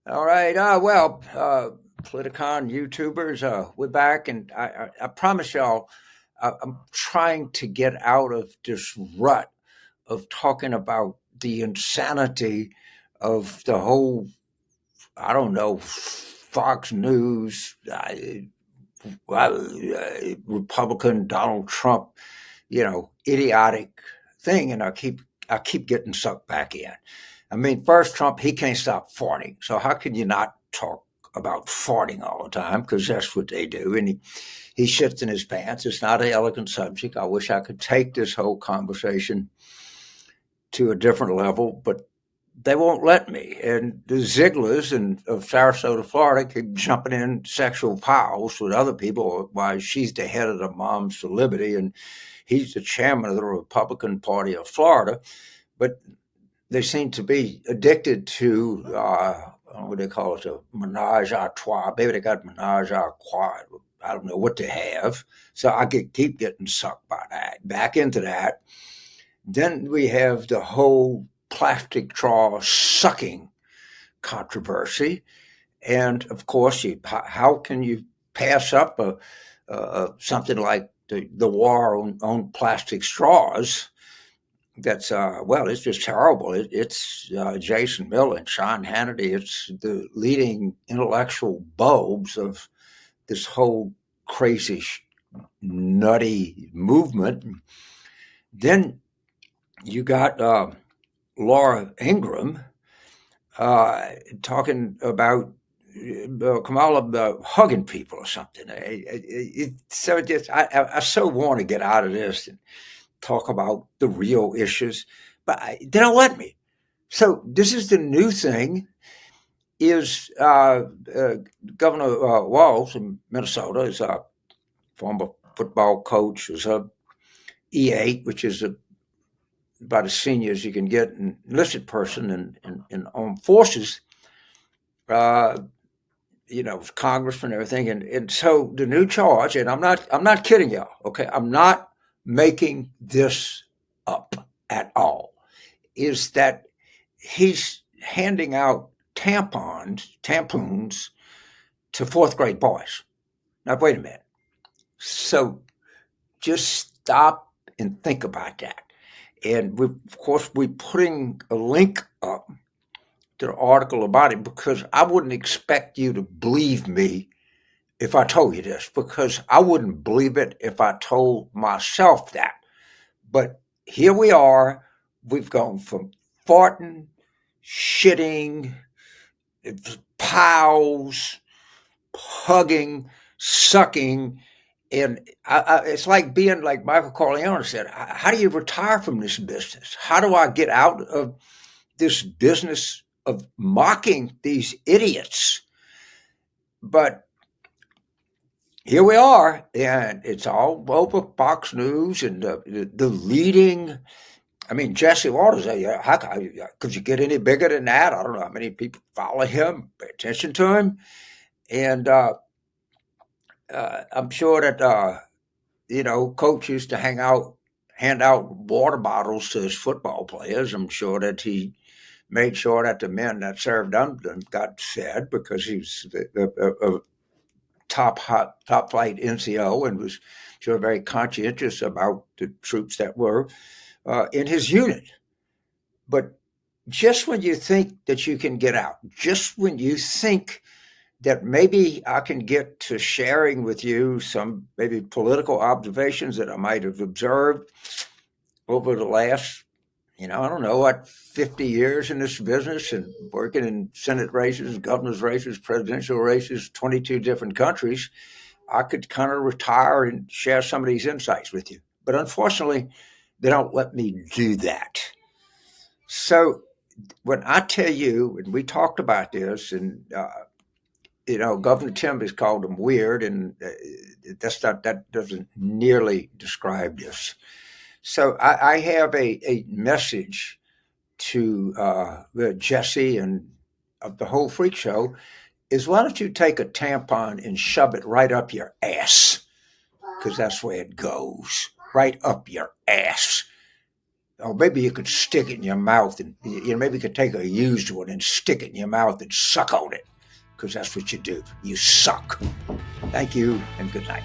All right. Politicon YouTubers, we're back, and I promise y'all, I'm trying to get out of this rut of talking about the insanity of the whole, I don't know, Fox News, Republican Donald Trump, idiotic thing, and I keep getting sucked back in. I mean, first, Trump, he can't stop farting. So how can you not talk about farting all the time? Because that's what they do. And he shits in his pants. It's not an elegant subject. I wish I could take this whole conversation to a different level, but they won't let me. And the Zigglers of Sarasota, Florida, keep jumping in sexual piles with other people while she's the head of the Moms for Liberty and he's the chairman of the Republican Party of Florida. But they seem to be addicted to what they call it, a menage a trois. Maybe they got menage a trois. I don't know what they have. So keep getting sucked by that, back into that. Then we have the whole plastic straw sucking controversy. And of course, how can you pass up something like the war on plastic straws? That's it's just terrible. It's Jason Miller and Sean Hannity. It's the leading intellectual bulbs of this whole crazy, nutty movement. Then you got Laura Ingraham talking about Kamala hugging people or something. I so want to get out of this and talk about the real issues, but they don't let me. So this is the new thing: is Governor Walz in Minnesota is a former football coach, was a E8, which is about as senior as you can get an enlisted person in armed forces. Congressman and everything, and so the new charge, and I'm not kidding y'all. Okay, I'm not making this up at all, is that he's handing out tampons to fourth grade boys. Now, wait a minute. So just stop and think about that. And we're putting a link up to the article about it because I wouldn't expect you to believe me if I told you this, because I wouldn't believe it if I told myself that. But here we are. We've gone from farting, shitting, piles, hugging, sucking. And it's like being like Michael Corleone said, how do you retire from this business? How do I get out of this business of mocking these idiots? But here we are, and it's all over Fox News and the leading. I mean, Jesse Waters, how could you get any bigger than that? I don't know how many people follow him, pay attention to him. And I'm sure that, Coach used to hand out water bottles to his football players. I'm sure that he made sure that the men that served under him got fed because he was a top flight NCO and was sure very conscientious about the troops that were in his unit. But just when you think that you can get out, just when you think that maybe I can get to sharing with you some maybe political observations that I might have observed over the last, I don't know what, 50 years in this business and working in Senate races, governor's races, presidential races, 22 different countries, I could kind of retire and share some of these insights with you. But unfortunately, they don't let me do that. So when I tell you, and we talked about this, and Governor Tim has called them weird, and that doesn't nearly describe this. So I have a message to Jesse and of the whole freak show is why don't you take a tampon and shove it right up your ass? Because that's where it goes, right up your ass. Or maybe you could stick it in your mouth, and maybe you could take a used one and stick it in your mouth and suck on it, because that's what you do. You suck. Thank you, and good night.